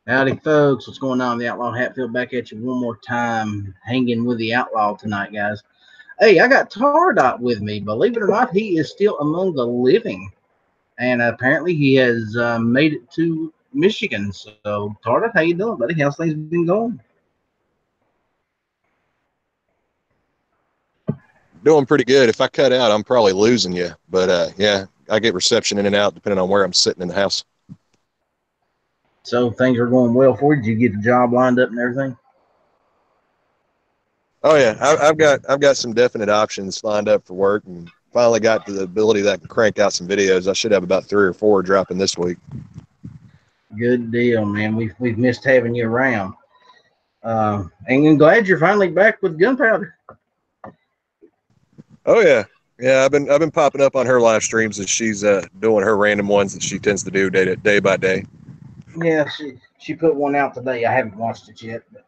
Howdy, folks. What's going on? The Outlaw Hatfield back at you one more time, hanging with the Outlaw tonight, guys. Hey, I got Tardot with me. Believe it or not, he is still among the living, and apparently he has made it to Michigan. So, Tardot, how you doing, buddy? How's things been going? Doing pretty good. If I cut out, I'm probably losing you. But yeah, I get reception in and out depending on where I'm sitting in the house. So, things are going well for you. Did you get the job lined up and everything? Oh yeah, I've got some definite options lined up for work, and finally got to the ability that I can crank out some videos. I should have about 3 or 4 dropping this week. Good deal, man. We've missed having you around, and I'm glad you're finally back with Gunpowder. Oh yeah, yeah. I've been popping up on her live streams as she's doing her random ones that she tends to do day by day. Yeah, she put one out today. I haven't watched it yet, but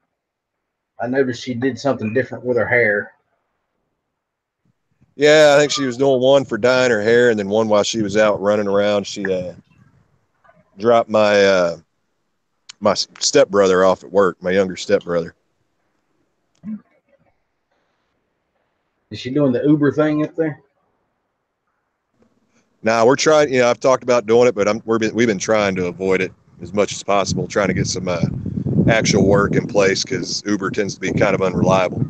I noticed she did something different with her hair. Yeah, I think she was doing one for dyeing her hair, and then one while she was out running around. She dropped my stepbrother off at work, my younger stepbrother. Is she doing the Uber thing up there? Now we're trying. I've talked about doing it, but we've been trying to avoid it as much as possible, trying to get some actual work in place because Uber tends to be kind of unreliable.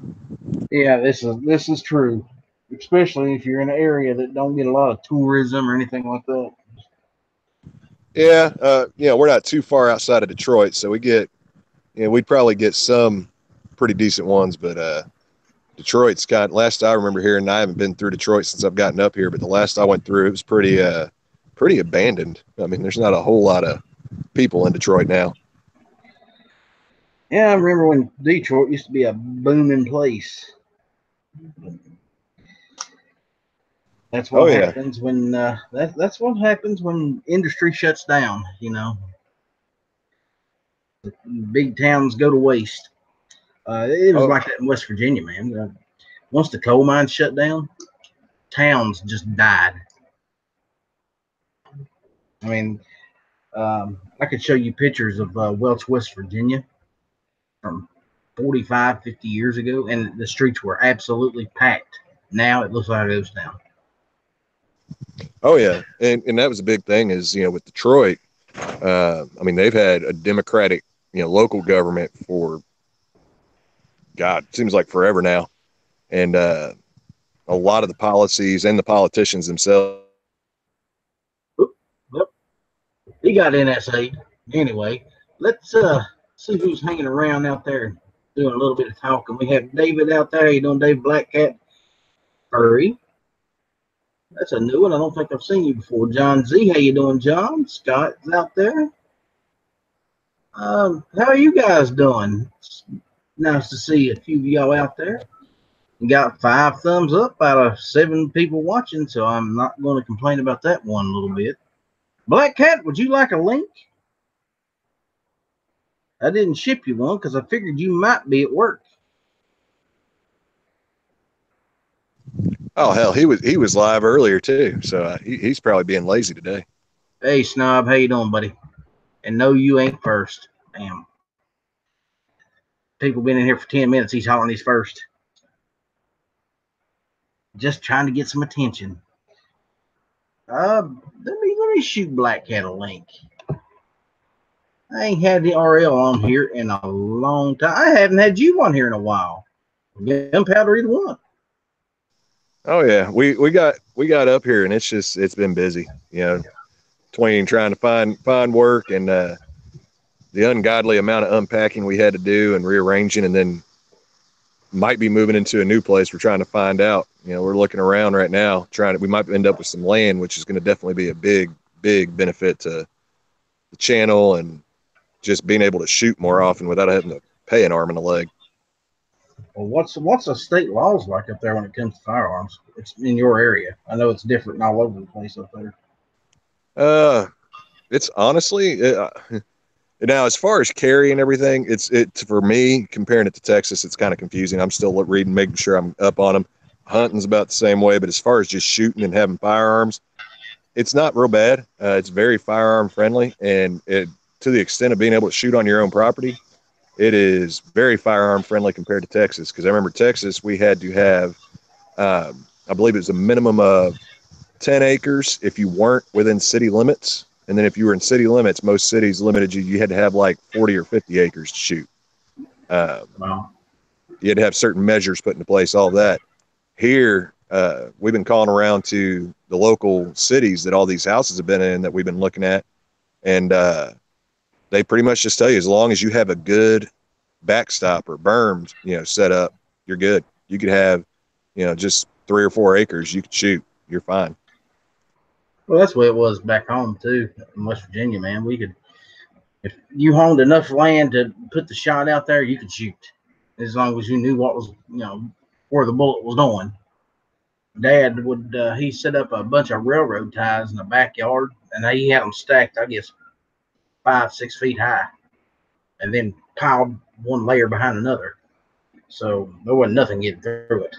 Yeah, this is true, especially if you're in an area that don't get a lot of tourism or anything like that. Yeah, we're not too far outside of Detroit, so we'd probably get some pretty decent ones, but Detroit's got. Last I remember hearing, and I haven't been through Detroit since I've gotten up here, but the last I went through, it was pretty abandoned. I mean, there's not a whole lot of people in Detroit now. Yeah, I remember when Detroit used to be a booming place. That's Oh what yeah. happens when that's what happens when industry shuts down. Big towns go to waste. It was Oh, like that in West Virginia, man. Once the coal mines shut down, towns just died. I mean, I could show you pictures of Welch, West Virginia from 45, 50 years ago, and the streets were absolutely packed. Now it looks like a ghost town. oh yeah, and that was a big thing is with Detroit. I mean, they've had a Democratic local government for God, it seems like forever now, and a lot of the policies and the politicians themselves. Oop, yep, he got NSA. Anyway, let's see who's hanging around out there doing a little bit of talking. We have David out there. How you doing, Dave? Black Cat Furry. That's a new one. I don't think I've seen you before. John Z, how you doing, John? Scott's out there. How are you guys doing? It's nice to see a few of y'all out there. You got 5 thumbs up out of 7 people watching, so I'm not going to complain about that one a little bit. Black Cat, would you like a link? I didn't ship you one because I figured you might be at work. Oh hell, he was live earlier too, so he's probably being lazy today. Hey, Snob, how you doing, buddy? And no, you ain't first. Damn. People been in here for 10 minutes. He's hollering he's first. Just trying to get some attention. Let me shoot Black Cat a link. I ain't had the RL on here in a long time. I haven't had you on here in a while. Gunpowder either one. Oh yeah, we got up here and it's been busy, between trying to find work and the ungodly amount of unpacking we had to do and rearranging, and then might be moving into a new place. We're trying to find out. We're looking around right now, we might end up with some land, which is going to definitely be a big benefit to the channel and just being able to shoot more often without having to pay an arm and a leg. Well, what's the state laws like up there when it comes to firearms? It's in your area. I know it's different all over the place up there. It's honestly now as far as carry and everything, it's for me comparing it to Texas, it's kind of confusing. I'm still reading, making sure I'm up on them. Hunting's about the same way, but as far as just shooting and having firearms, it's not real bad. It's very firearm friendly, and to the extent of being able to shoot on your own property, it is very firearm friendly compared to Texas. Because I remember Texas, we had to have, I believe it was a minimum of 10 acres if you weren't within city limits. And then if you were in city limits, most cities limited you. You had to have like 40 or 50 acres to shoot. Wow. You had to have certain measures put into place, all that. Here, we've been calling around to the local cities that all these houses have been in that we've been looking at. And they pretty much just tell you, as long as you have a good backstop or berms, set up, you're good. You could have, just 3 or 4 acres. You could shoot. You're fine. Well, that's the way it was back home too, in West Virginia, man. We could, if you owned enough land to put the shot out there, you could shoot, as long as you knew what was, where the bullet was going. Dad would, he set up a bunch of railroad ties in the backyard, and he had them stacked, I guess, 5-6 feet high, and then piled one layer behind another. So there wasn't nothing getting through it.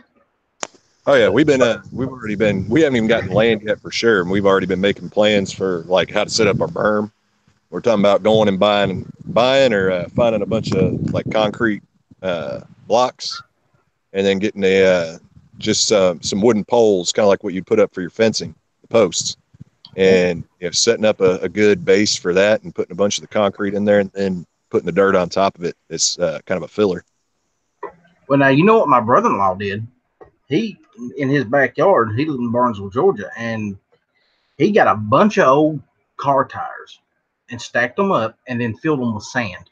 Oh yeah, we haven't even gotten land yet for sure, and we've already been making plans for like how to set up our berm. We're talking about going and buying or finding a bunch of like concrete blocks, and then getting just some wooden poles, kind of like what you'd put up for your fencing, the posts, and setting up a good base for that, and putting a bunch of the concrete in there, and then putting the dirt on top of it. It's kind of a filler. Well, now you know what my brother-in-law did. He, in his backyard, he lived in Barnesville, Georgia, and he got a bunch of old car tires and stacked them up, and then filled them with sand.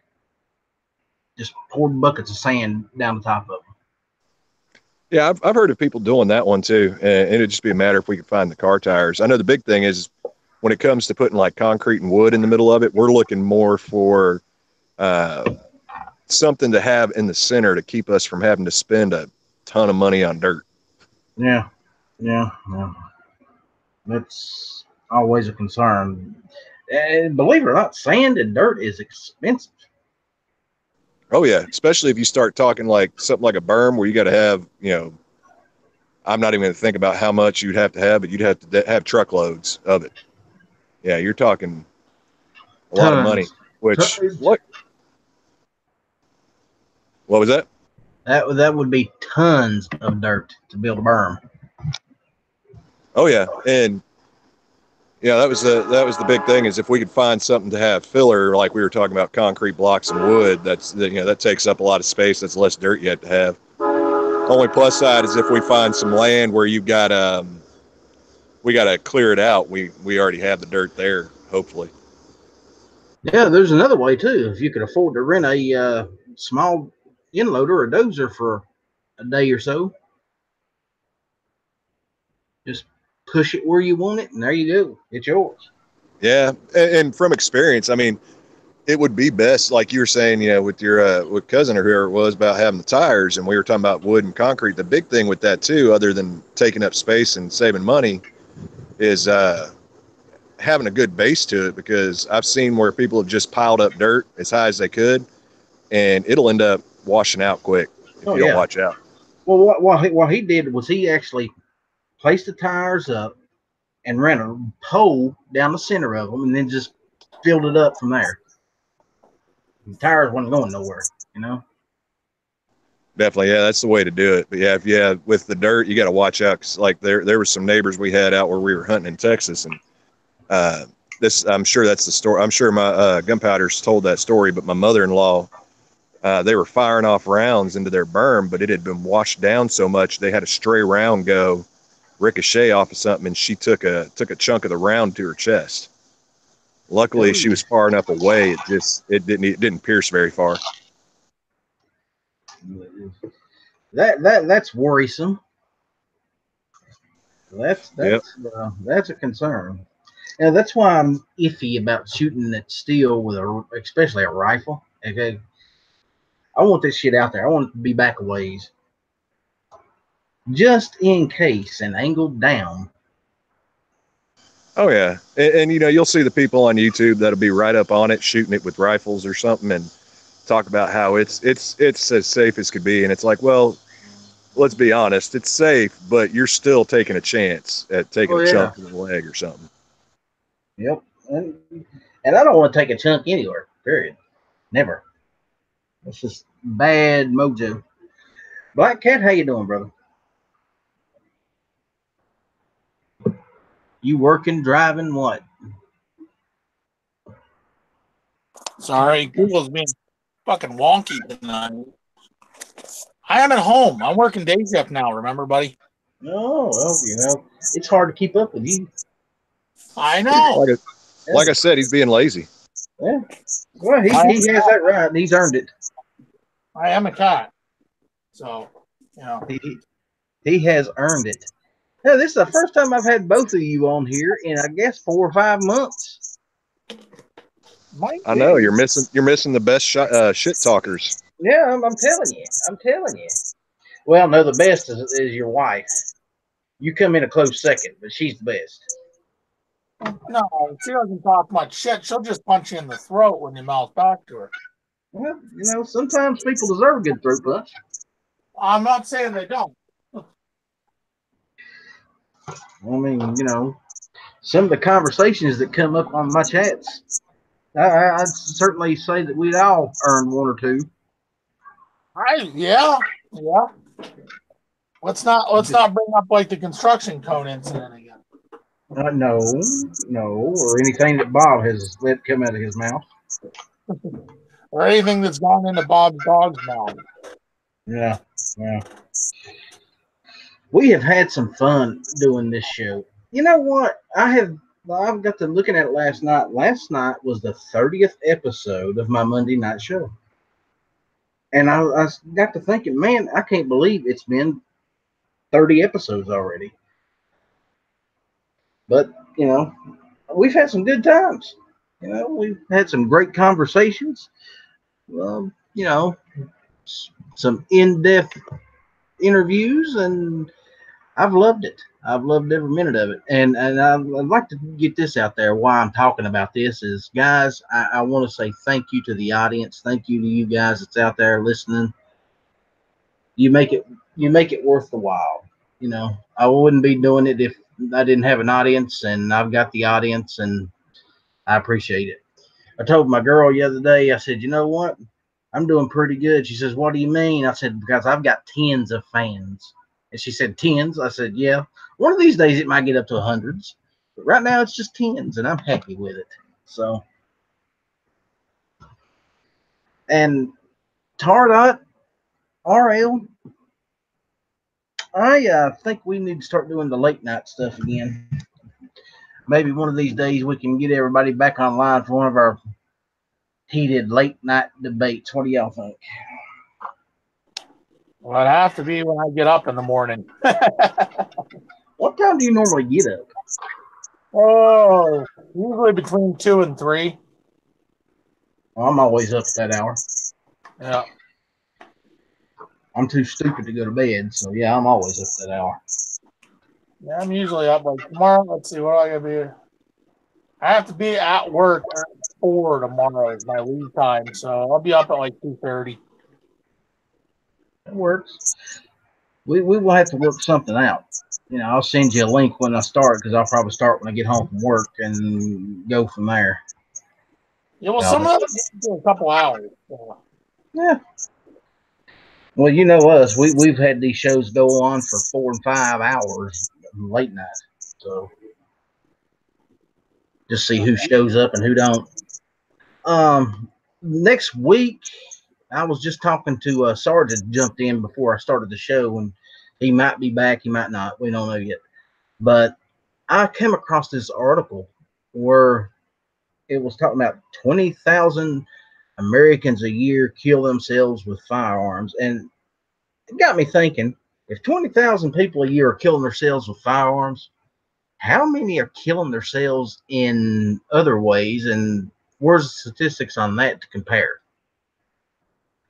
Just poured buckets of sand down the top of them. Yeah, I've heard of people doing that one too, and it'd just be a matter if we could find the car tires. I know the big thing is when it comes to putting like concrete and wood in the middle of it, we're looking more for something to have in the center to keep us from having to spend a ton of money on dirt. Yeah. That's always a concern. And believe it or not, sand and dirt is expensive. Oh yeah, especially if you start talking like something like a berm where you got to have, I'm not even going to think about how much you'd have to have, but you'd have to have truckloads of it. Yeah, you're talking a lot of money. Which what was that? That would be tons of dirt to build a berm. Oh yeah, and that was the big thing, is if we could find something to have filler, like we were talking about concrete blocks and wood, that takes up a lot of space. That's less dirt you have to have. Only plus side is if we find some land where you've got we got to clear it out. We already have the dirt there, hopefully. Yeah, there's another way too. If you could afford to rent a small inloader or dozer for a day or so, just push it where you want it, and there you go. It's yours. Yeah, and from experience, I mean, it would be best, like you were saying, with your with cousin or whoever it was, about having the tires, and we were talking about wood and concrete. The big thing with that too, other than taking up space and saving money, is having a good base to it, because I've seen where people have just piled up dirt as high as they could, and it'll end up washing out quick if you don't watch out. Well, what he did was he actually placed the tires up and ran a pole down the center of them, and then just filled it up from there. The tires wasn't going nowhere, Definitely, yeah, that's the way to do it. But yeah, with the dirt, you got to watch out, because like there were some neighbors we had out where we were hunting in Texas, and I'm sure that's the story. I'm sure my gunpowder's told that story, but my mother-in-law, they were firing off rounds into their berm, but it had been washed down so much they had a stray round go ricochet off of something, and she took a chunk of the round to her chest. Luckily, she was far enough away; it didn't pierce very far. That's worrisome. That's a concern. And that's why I'm iffy about shooting at steel with especially a rifle. Okay, I want this shit out there. I want it to be back a ways, just in case, and angled down. Oh yeah, and you'll see the people on YouTube that'll be right up on it, shooting it with rifles or something, and talk about how it's as safe as could be. And it's like, well, let's be honest, it's safe, but you're still taking a chance at taking a chunk of the leg or something. Yep, and I don't want to take a chunk anywhere. Period. Never. It's just bad mojo. Black Cat, how you doing, brother? You working, driving, what? Sorry, Google's being fucking wonky tonight. I am at home. I'm working day shift now, remember, buddy? Oh, well, it's hard to keep up with you. I know. Like I said, he's being lazy. Yeah. Well, he has that right. He's earned it. I am a cat. So, He has earned it. Yeah, this is the first time I've had both of you on here in, I guess, 4 or 5 months. I know you're missing the best shit talkers. Yeah, I'm telling you. Well, no, the best is your wife. You come in a close second, but she's the best. No, she doesn't talk much shit. She'll just punch you in the throat when you mouth back to her. Well, sometimes people deserve a good throat punch. I'm not saying they don't. I mean, some of the conversations that come up on my chats, I'd certainly say that we'd all earn 1 or 2. Yeah. Let's not bring up like the construction cone incident again. No, or anything that Bob has let come out of his mouth. Or anything that's gone into Bob's dog's mouth. Yeah. We have had some fun doing this show. You know what? I've got to looking at it last night. Last night was the 30th episode of my Monday night show. And I got to thinking, man, I can't believe it's been 30 episodes already. But, we've had some good times. We've had some great conversations. Well, some in-depth interviews, and I've loved it. I've loved every minute of it. And I'd like to get this out there. Why I'm talking about this is, guys, I want to say thank you to the audience. Thank you to you guys that's out there listening. You make it worth the while. I wouldn't be doing it if I didn't have an audience, and I've got the audience, and I appreciate it. I told my girl the other day, I said, you know what? I'm doing pretty good. She says, what do you mean? I said, because I've got tens of fans. And she said, tens? I said, yeah. One of these days it might get up to hundreds. But right now it's just tens, and I'm happy with it. So, and Tardot, RL, I think we need to start doing the late night stuff again. Maybe one of these days we can get everybody back online for one of our heated late night debates. What do y'all think? Well, it'd have to be when I get up in the morning. What time do you normally get up? Oh, usually between 2 and 3. Well, I'm always up at that hour. Yeah. I'm too stupid to go to bed, so yeah, I'm always up that hour. Yeah, I'm usually up like tomorrow. Let's see, what do I gotta be? I have to be at work at 4 tomorrow is my leave time, so I'll be up at like 2:30. It works. We will have to work something out. I'll send you a link when I start, because I'll probably start when I get home from work and go from there. Yeah, well, some of those do a couple hours. So. Yeah. Well, you know us. We've had these shows go on for 4 and 5 hours late night. So just see who shows up and who don't. Next week, I was just talking to Sergeant, jumped in before I started the show, and he might be back, he might not. We don't know yet. But I came across this article where it was talking about 20,000 Americans a year kill themselves with firearms. And it got me thinking, if 20,000 people a year are killing themselves with firearms, how many are killing themselves in other ways? And where's the statistics on that to compare?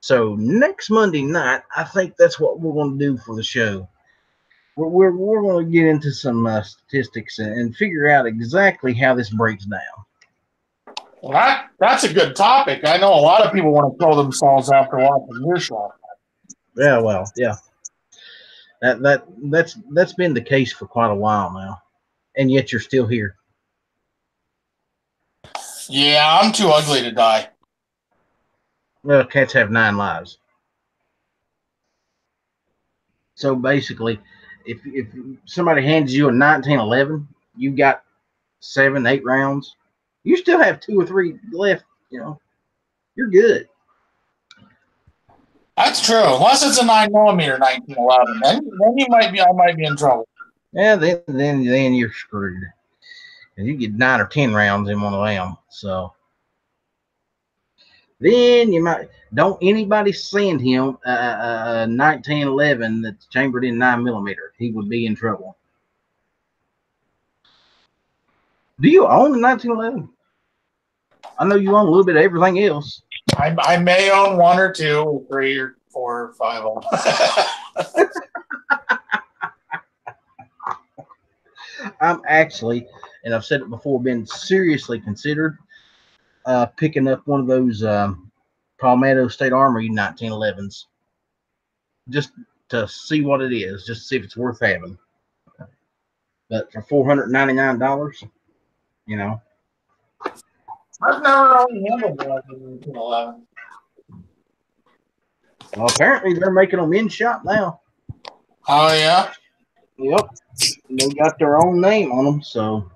So next Monday night, I think that's what we're going to do for the show. We're going to get into some statistics and figure out exactly how this breaks down. Well, that's a good topic. I know a lot of people want to kill themselves after watching your show. Yeah, well, yeah. That's been the case for quite a while now, and yet you're still here. Yeah, I'm too ugly to die. Well, cats have 9 lives. So basically, if somebody hands you a 1911, you got 7, 8 rounds. You still have 2 or 3 left. You know, you're good. That's true. Unless it's a 9mm 1911, then I might be in trouble. Yeah, then you're screwed. And you get 9 or 10 rounds in one of them. So then you might don't anybody send him a 1911 that's chambered in 9mm. He would be in trouble. Do you own a 1911? I know you own a little bit of everything else. I may own 1 or 2 or 3 or 4 or 5 of them. I'm actually, and I've said it before, been seriously considered picking up one of those Palmetto State Armory 1911s just to see what it is, just to see if it's worth having. But for $499, you know. I've never really handled one in 1911. Well, apparently they're making them in shop now. Oh, yeah? Yep. They got their own name on them, so.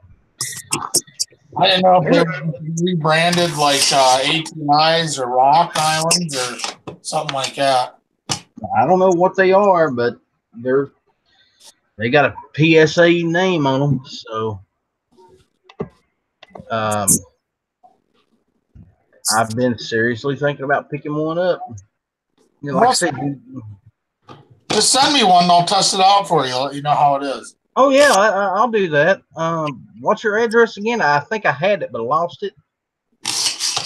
I didn't know if they were rebranded like ATIs or Rock Islands or something like that. I don't know what they are, but they got a PSA name on them, so. I've been seriously thinking about picking one up. You know, like I said, just send me one and I'll test it out for you. Let you know how it is. Oh yeah, I'll do that. What's your address again? I think I had it, but I lost it.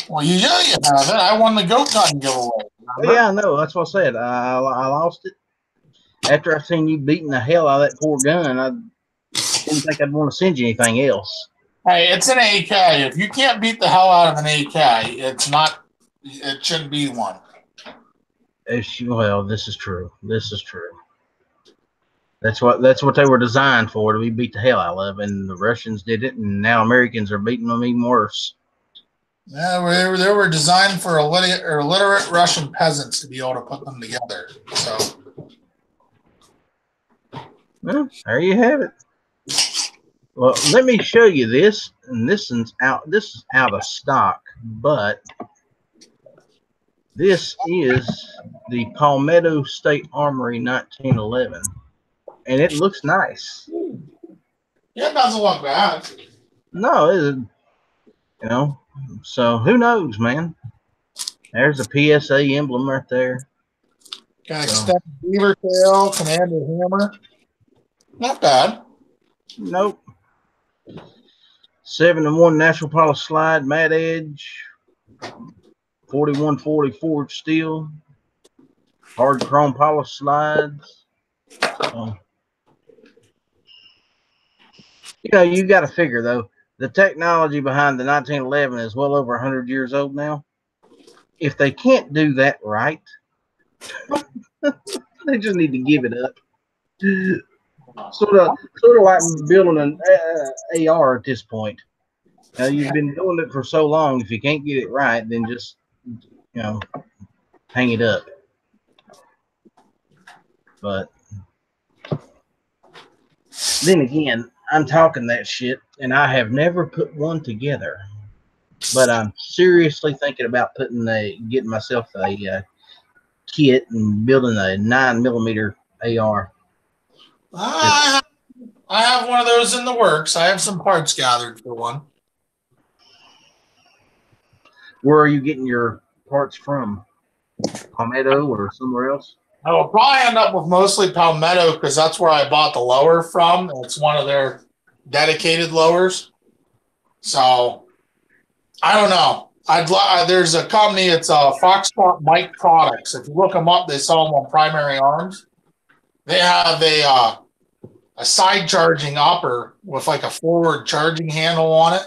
Well, you have it. I won the goat gun giveaway. Oh, yeah, I know. That's what I said. I lost it after I seen you beating the hell out of that poor gun. I didn't think I'd want to send you anything else. Hey, it's an AK. If you can't beat the hell out of an AK, it's not. It shouldn't be one. Well, this is true. This is true. That's what they were designed for, to be beat the hell out of, and the Russians did it, and now Americans are beating them even worse. Yeah, they were designed for illiterate Russian peasants to be able to put them together. So, well, there you have it. Well, let me show you this, and this is out of stock, but this is the Palmetto State Armory 1911, and it looks nice. Yeah, it doesn't look bad. No, you know. So who knows, man? There's a PSA emblem right there. Got extended beaver tail, commander hammer. Not bad. Nope. 7-1 natural polish slide, matte edge, 4140 forged steel, hard chrome polish slides. You know, you got to figure though, the technology behind the 1911 is well over 100 years old now. If they can't do that right, they just need to give it up. Sort of like building an AR at this point. Now, you've been doing it for so long. If you can't get it right, then just hang it up. But then again, I'm talking that shit, and I have never put one together. But I'm seriously thinking about getting myself a kit and building a 9mm AR. I have one of those in the works. I have some parts gathered for one. Where are you getting your parts from? Palmetto or somewhere else? I will probably end up with mostly Palmetto because that's where I bought the lower from. It's one of their dedicated lowers. So I don't know. There's a company. It's Foxtrot Mike Products. If you look them up, they sell them on Primary Arms. They have a side charging upper with like a forward charging handle on it.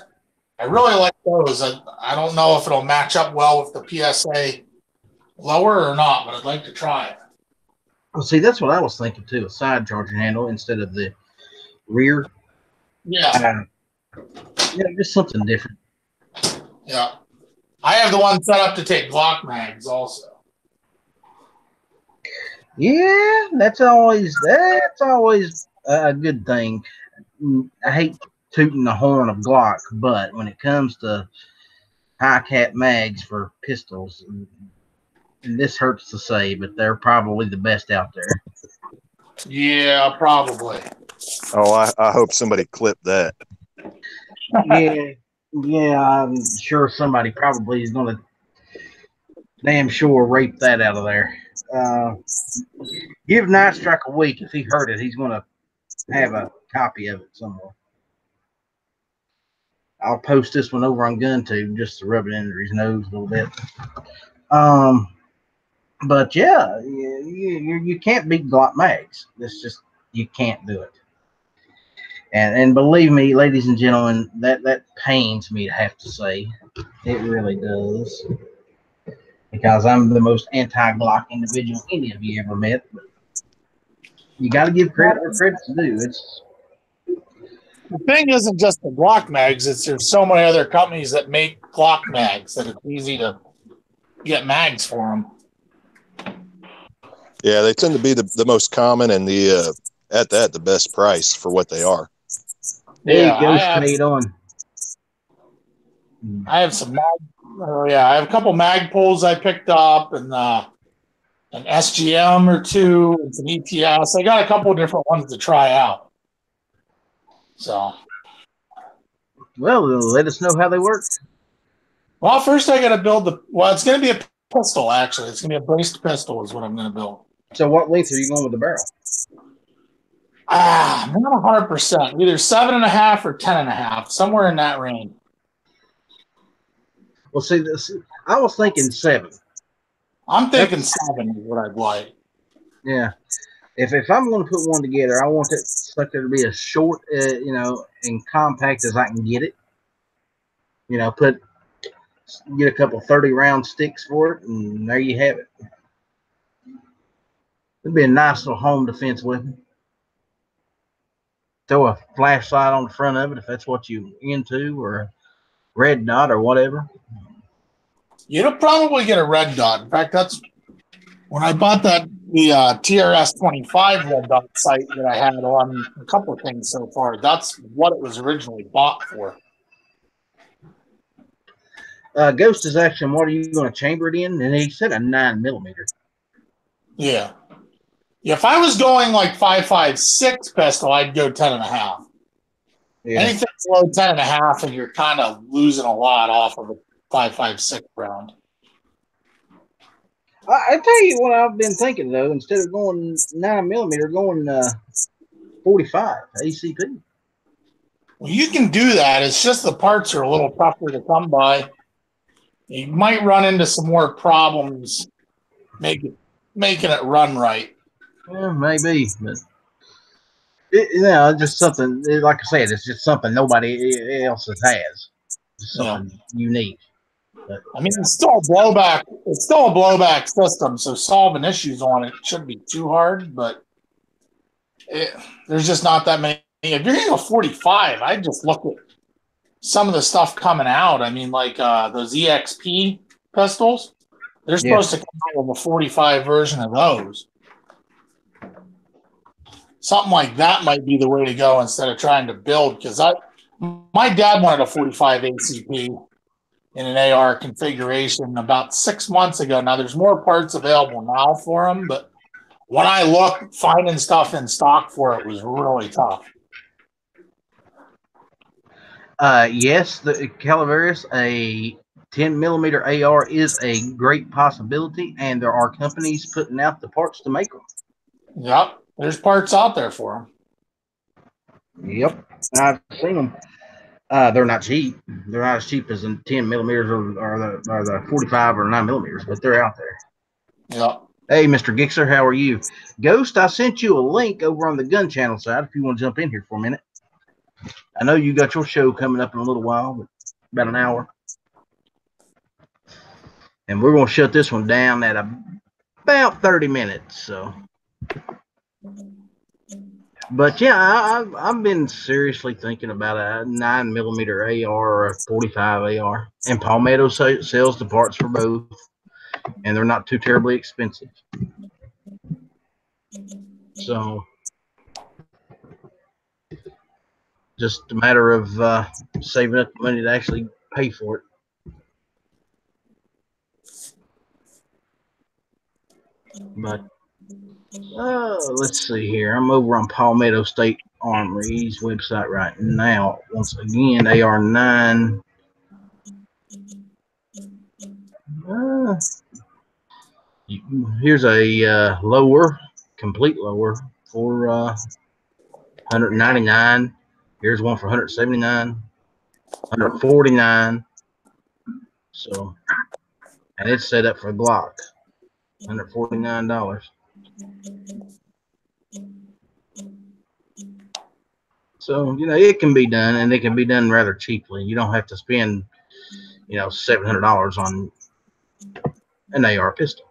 I really like those. I don't know if it'll match up well with the PSA lower or not, but I'd like to try it. Well, see, that's what I was thinking too, a side charging handle instead of the rear. Yeah. Just something different. Yeah. I have the one set up to take Glock mags also. Yeah, that's always a good thing. I hate tooting the horn of Glock, but when it comes to high cap mags for pistols, and this hurts to say, but they're probably the best out there. Yeah, probably. Oh, I hope somebody clipped that. Yeah, yeah, I'm sure somebody probably is going to damn sure rape that out of there. Uh, give Night Strike a week. If he heard it, he's going to have a copy of it somewhere. I'll post this one over on GunTube just to rub it under his nose a little bit. Um, but yeah, you can't beat Glock mags. It's just you can't do it. And believe me, ladies and gentlemen, that pains me to have to say. It really does. Because I'm the most anti-Glock individual any of you ever met. But you got to give credit where credit's due. It's The thing isn't just the Glock mags; it's there's so many other companies that make Glock mags that it's easy to get mags for them. Yeah, they tend to be the most common and the best price for what they are. there Yeah, you go, straight on. I have some mag. Oh yeah, I have a couple mag pulls I picked up, and an SGM or two, and some ETS. I got a couple of different ones to try out. So, Well, let us know how they work. well, first I got to build the. Well, it's going to be a pistol. Actually, it's going to be a braced pistol. Is what I'm going to build. So, what length are you going with the barrel? I'm not 100%. Either 7.5 or 10.5, somewhere in that range. Well, see, this I was thinking 7. I'm thinking 7 is what I'd like. Yeah. If I'm going to put one together, I want it sucker to be as short, and compact as I can get it. Get a couple 30-round sticks for it, and there you have it. It'd be a nice little home defense weapon. Throw a flashlight on the front of it if that's what you into, or a red dot or whatever. You'll probably get a red dot. In fact, that's when I bought the TRS 25 red dot sight that I had on a couple of things so far. That's what it was originally bought for. Ghost is asking, what are you going to chamber it in? And he said a 9mm. Yeah. If I was going like 5.56 pistol, I'd go 10.5. Yeah. Anything below 10.5, and you're kind of losing a lot off of a 5.56 round. I tell you what I've been thinking though. Instead of going 9mm, going 45 ACP. Well, you can do that. It's just the parts are a little tougher to come by. You might run into some more problems making it run right. Yeah, maybe, but just something like I said. It's just something nobody else has. Just something unique. But, I mean, it's still a blowback. It's still a blowback system, so solving issues on it shouldn't be too hard. But there's just not that many. If you're getting a 45, I just look at some of the stuff coming out. I mean, like those EXP pistols, they're supposed to come out with a 45 version of those. Something like that might be the way to go instead of trying to build. Because my dad wanted a 45 ACP in an AR configuration about 6 months ago. Now there's more parts available now for them, but when I looked, finding stuff in stock for it was really tough. Yes, the Calaveras, a 10mm AR is a great possibility, and there are companies putting out the parts to make them. Yep, there's parts out there for them. Yep, I've seen them. They're not cheap. They're not as cheap as the 10mm or the 45 or 9mm, but they're out there. Yep. Hey, Mr. Gixer, how are you? Ghost, I sent you a link over on the Gun Channel side if you want to jump in here for a minute. I know you got your show coming up in a little while, but about an hour. And we're going to shut this one down at about 30 minutes. So But yeah, I've been seriously thinking about a 9 millimeter AR or a 45 AR. And Palmetto sells the parts for both, and they're not too terribly expensive. So just a matter of saving up the money to actually pay for it. But let's see here. I'm over on Palmetto State Armory's website right now. Once again, AR9. Here's a lower, complete lower for 199. Here's one for 179, 149. So, and it's set up for Glock, $149. So, it can be done, and it can be done rather cheaply. You don't have to spend, $700 on an AR pistol.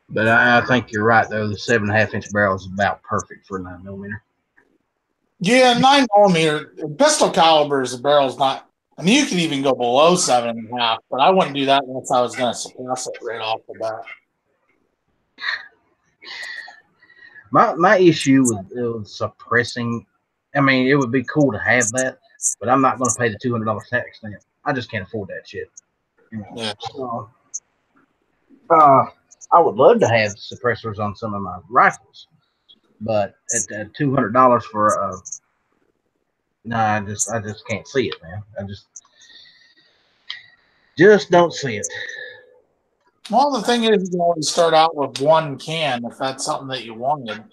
But I think you're right, though. The 7.5-inch barrel is about perfect for a 9mm. Yeah, 9mm pistol calibers. The barrel's not. I mean, you could even go below 7.5, but I wouldn't do that unless I was going to suppress it right off the bat. My issue with suppressing, I mean, it would be cool to have that, but I'm not going to pay the $200 tax stamp. I just can't afford that shit. Yeah. So, I would love to have suppressors on some of my rifles, but at $200 for a, no, I just can't see it, man. I just don't see it. Well, the thing is, you can always start out with one can if that's something that you wanted.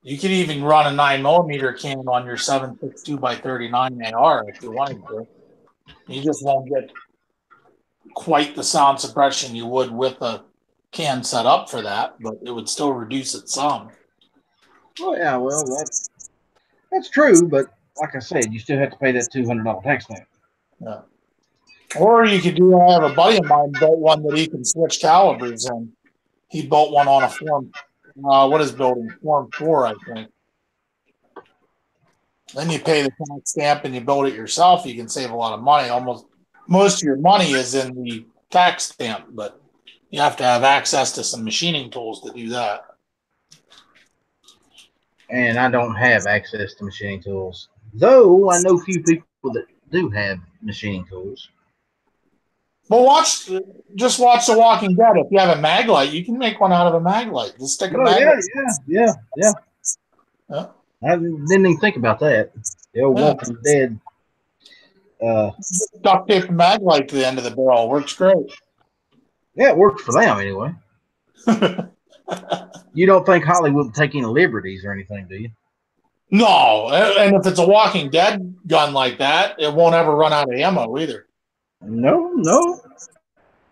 You could even run a 9mm can on your 7.62 by 39 AR if you wanted to. You just won't get quite the sound suppression you would with a can set up for that, but it would still reduce it some. Well, yeah, well, that's true, but like I said, you still have to pay that $200 tax stamp. Yeah. Or you could do. I have a buddy of mine built one that he can switch calibers, and he built one on a Form. What is building? Form 4, I think. Then you pay the tax stamp and you build it yourself. You can save a lot of money. Almost most of your money is in the tax stamp, but you have to have access to some machining tools to do that. And I don't have access to machining tools, though I know a few people that do have machining tools. Well, just watch The Walking Dead. If you have a mag light, you can make one out of a mag light. Just stick a mag light. Yeah. I didn't even think about that. The old Walking Dead. Duct tape a mag light to the end of the barrel. Works great. Yeah, it works for them anyway. You don't think Hollywood would take any liberties or anything, do you? No, and if it's a Walking Dead gun like that, it won't ever run out of ammo either. No.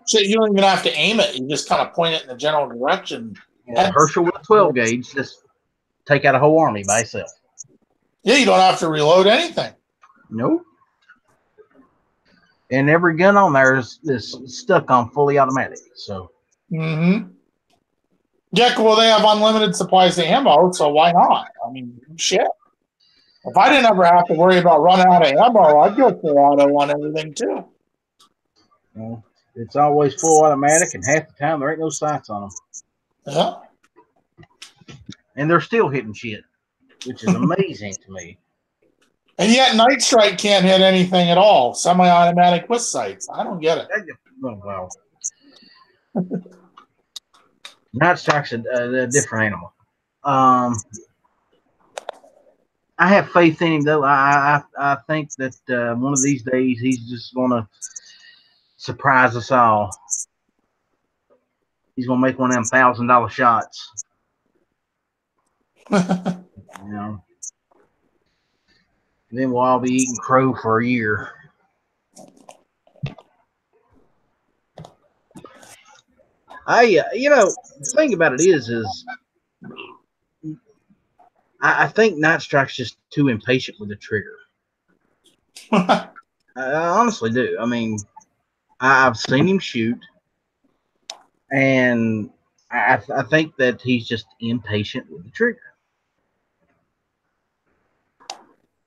So you don't even have to aim it. You just kind of point it in the general direction. Yeah, Herschel with a 12 gauge, just take out a whole army by itself. Yeah, you don't have to reload anything. Nope. And every gun on there is stuck on fully automatic. So. Mm-hmm. Yeah, well, they have unlimited supplies of ammo, so why not? I mean, shit. If I didn't ever have to worry about running out of ammo, I'd go full auto on everything too. Well, it's always full automatic, and half the time there ain't no sights on them. Yeah. And they're still hitting shit, which is amazing to me. And yet Night Strike can't hit anything at all. Semi-automatic with sights. I don't get it. Oh, wow. Night Strike's a different animal. I have faith in him, though. I think that one of these days he's just going to surprise us all. He's going to make one of them $1,000 shots. And then we'll all be eating crow for a year. The thing about it is I think Night Strike's just too impatient with the trigger. I honestly do. I mean, I've seen him shoot, And I think that he's just impatient with the trigger.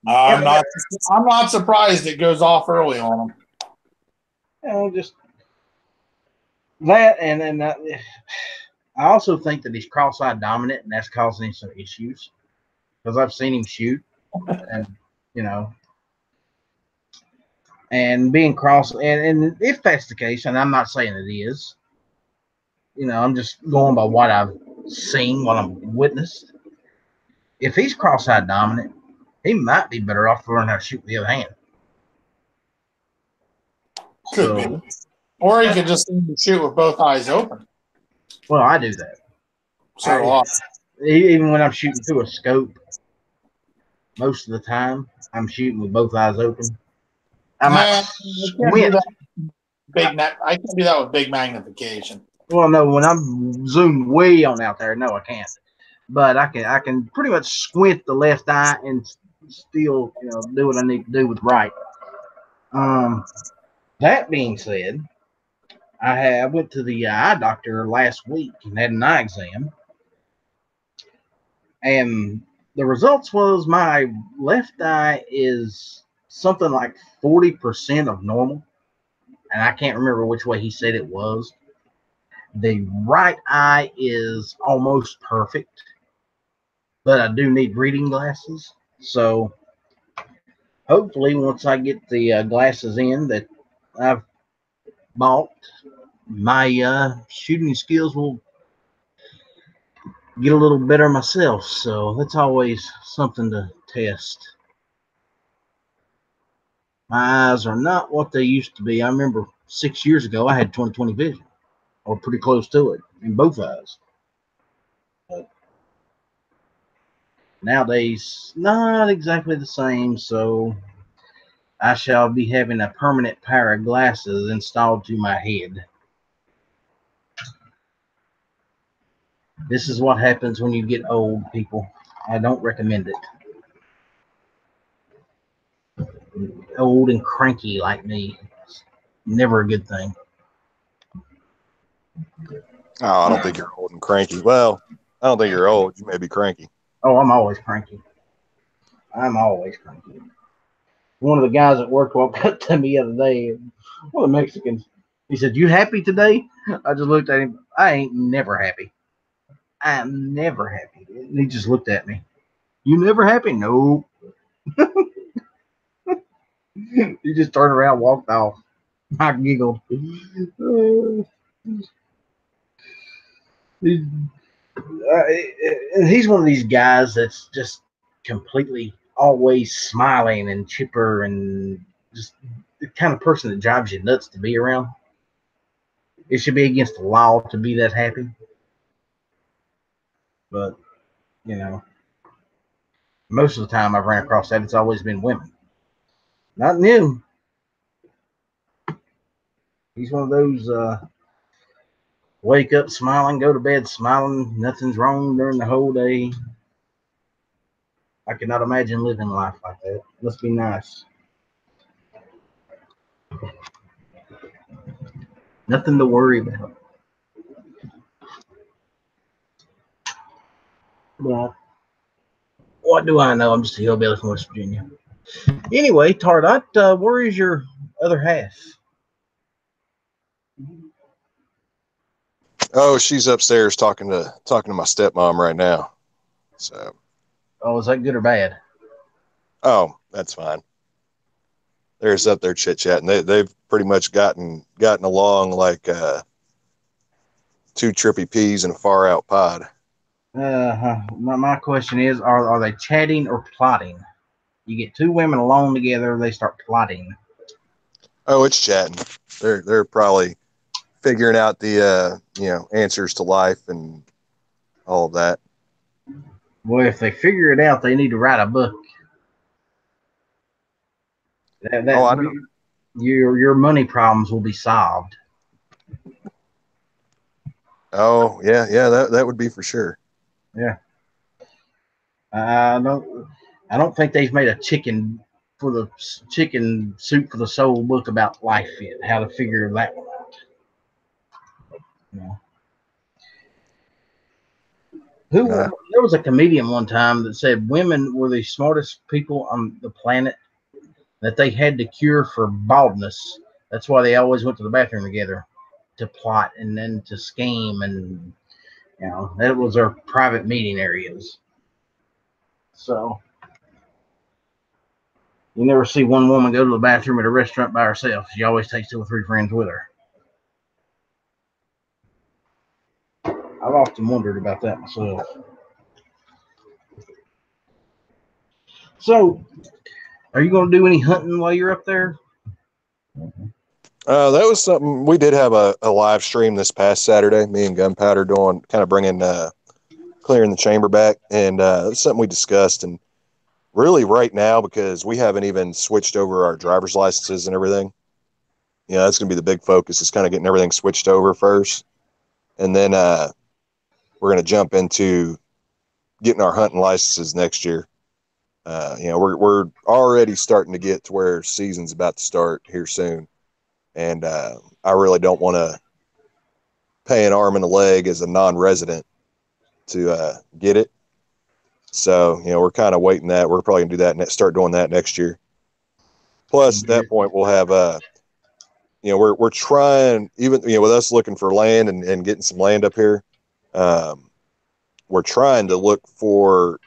I'm not surprised it goes off early on him. You know, just that, and then I also think that he's cross-eyed dominant, and that's causing him some issues because I've seen him shoot, and you know, and being and if that's the case, and I'm not saying it is, you know, I'm just going by what I've seen, what I've witnessed. If he's cross-eyed dominant, he might be better off to learn how to shoot with the other hand. Could be. Or he could just shoot with both eyes open. Well, I do that. So even when I'm shooting through a scope, most of the time I'm shooting with both eyes open. I might squint. I can do that with big magnification. Well, no, when I'm zoomed way on out there, no, I can't. But I can pretty much squint the left eye and still, you know, do what I need to do with the right. That being said, I went to the eye doctor last week and had an eye exam, and the results was my left eye is something like 40% of normal, and I can't remember which way he said it was. The right eye is almost perfect, but I do need reading glasses. So hopefully once I get the glasses in that I've bought, my shooting skills will get a little better myself. So that's always something to test. My eyes are not what they used to be. I remember 6 years ago I had 20/20 vision, or pretty close to it, in both eyes. But nowadays, not exactly the same, so I shall be having a permanent pair of glasses installed to my head. This is what happens when you get old, people. I don't recommend it. Old and cranky like me. It's never a good thing. Oh, I don't think you're old and cranky. Well, I don't think you're old. You may be cranky. Oh, I'm always cranky. I'm always cranky. One of the guys at work walked up to me the other day, one of the Mexicans. He said, "You happy today?" I just looked at him. I ain't never happy. I'm never happy. And he just looked at me. "You never happy?" No. He just turned around and walked off. I giggled. He's one of these guys that's just completely always smiling and chipper and just the kind of person that drives you nuts to be around. It should be against the law to be that happy. But, you know, most of the time I've ran across that, it's always been women. Not new. He's one of those wake up smiling, go to bed smiling, nothing's wrong during the whole day. I cannot imagine living life like that. It must be nice. Nothing to worry about. Well, what do I know? I'm just a hillbilly from West Virginia. Anyway, Tardot, where is your other half? Oh, she's upstairs talking to my stepmom right now. So. Oh, is that good or bad? Oh, that's fine. They're just up there chit chatting. They've pretty much gotten along like two trippy peas in a far out pod. My question is, are they chatting or plotting? You get two women alone together, they start plotting. Oh, it's chatting. They're probably figuring out the answers to life and all of that. Well, if they figure it out, they need to write a book. I know. Your money problems will be solved. Oh yeah, that would be for sure. Yeah. I don't think they've made a chicken soup for the soul book about life yet. How to figure that one out. You know? Nah. There was a comedian one time that said women were the smartest people on the planet, that they had the cure for baldness. That's why they always went to the bathroom together to plot and then to scheme, and that was their private meeting areas. So you never see one woman go to the bathroom at a restaurant by herself. She always takes 2 or 3 friends with her. I've often wondered about that myself. So, are you going to do any hunting while you're up there? That was something we did have a live stream this past Saturday. Me and Gunpowder doing kind of bringing clearing the chamber back, and it's something we discussed. And really, right now, because we haven't even switched over our driver's licenses and everything, that's going to be the big focus. Is kind of getting everything switched over first, and then we're going to jump into getting our hunting licenses next year. We're already starting to get to where season's about to start here soon. And I really don't want to pay an arm and a leg as a non-resident to get it. So, we're kind of waiting that. We're probably going to do that and start doing that next year. Plus, at that point, we'll have, we're trying, even, with us looking for land and getting some land up here, we're trying to look for,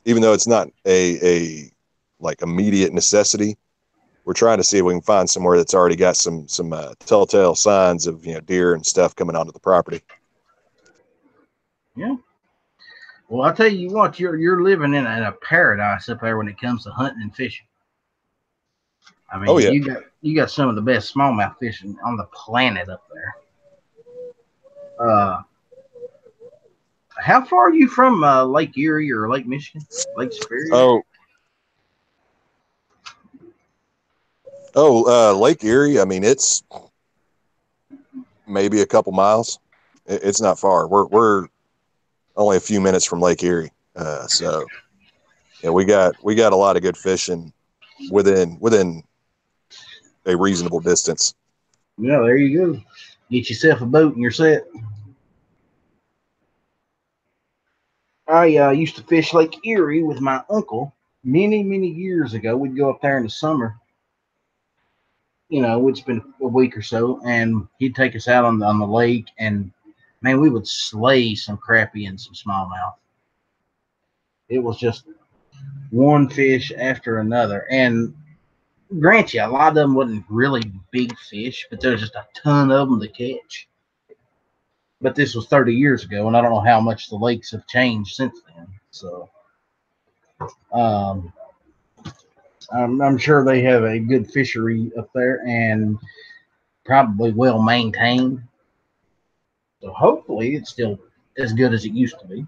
even though it's not a like immediate necessity, we're trying to see if we can find somewhere that's already got some telltale signs of deer and stuff coming onto the property. Yeah. Well, I'll tell you what, you're living in a paradise up there when it comes to hunting and fishing. I mean, oh, yeah. you got some of the best smallmouth fishing on the planet up there. How far are you from Lake Erie or Lake Michigan? Lake Superior? Lake Erie. I mean, it's maybe a couple miles. It's not far. We're only a few minutes from Lake Erie. So we got a lot of good fishing within a reasonable distance. Yeah, there you go. Get yourself a boat and you're set. I used to fish Lake Erie with my uncle many, many years ago. We'd go up there in the summer. It's been a week or so, and he'd take us out on the lake, and man, we would slay some crappie and some smallmouth. It was just one fish after another, and grant you, a lot of them wasn't really big fish, but there was just a ton of them to catch. But this was 30 years ago, and I don't know how much the lakes have changed since then. So, I'm sure they have a good fishery up there and probably well maintained. So hopefully it's still as good as it used to be.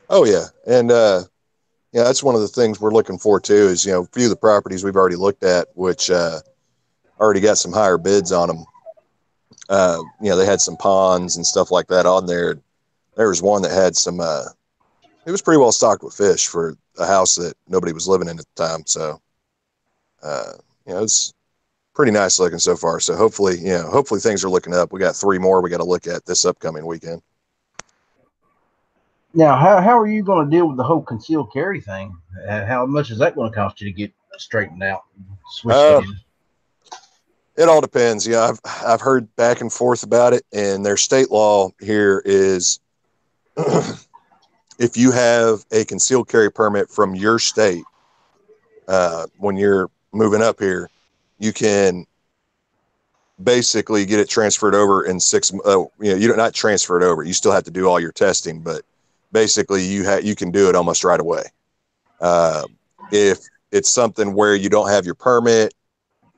Oh, yeah. And, that's one of the things we're looking for, too, is, a few of the properties we've already looked at, which already got some higher bids on them. They had some ponds and stuff like that on there. There was one that had some, it was pretty well stocked with fish for a house that nobody was living in at the time. So, it's pretty nice looking so far. So hopefully things are looking up. We got 3 more we got to look at this upcoming weekend. Now, how are you going to deal with the whole concealed carry thing? How much is that going to cost you to get straightened out? It all depends. I've heard back and forth about it, and their state law here is if you have a concealed carry permit from your state, when you're moving up here, you can basically get it transferred over in 6. You don't not transfer it over. You still have to do all your testing, but basically you can do it almost right away. If it's something where you don't have your permit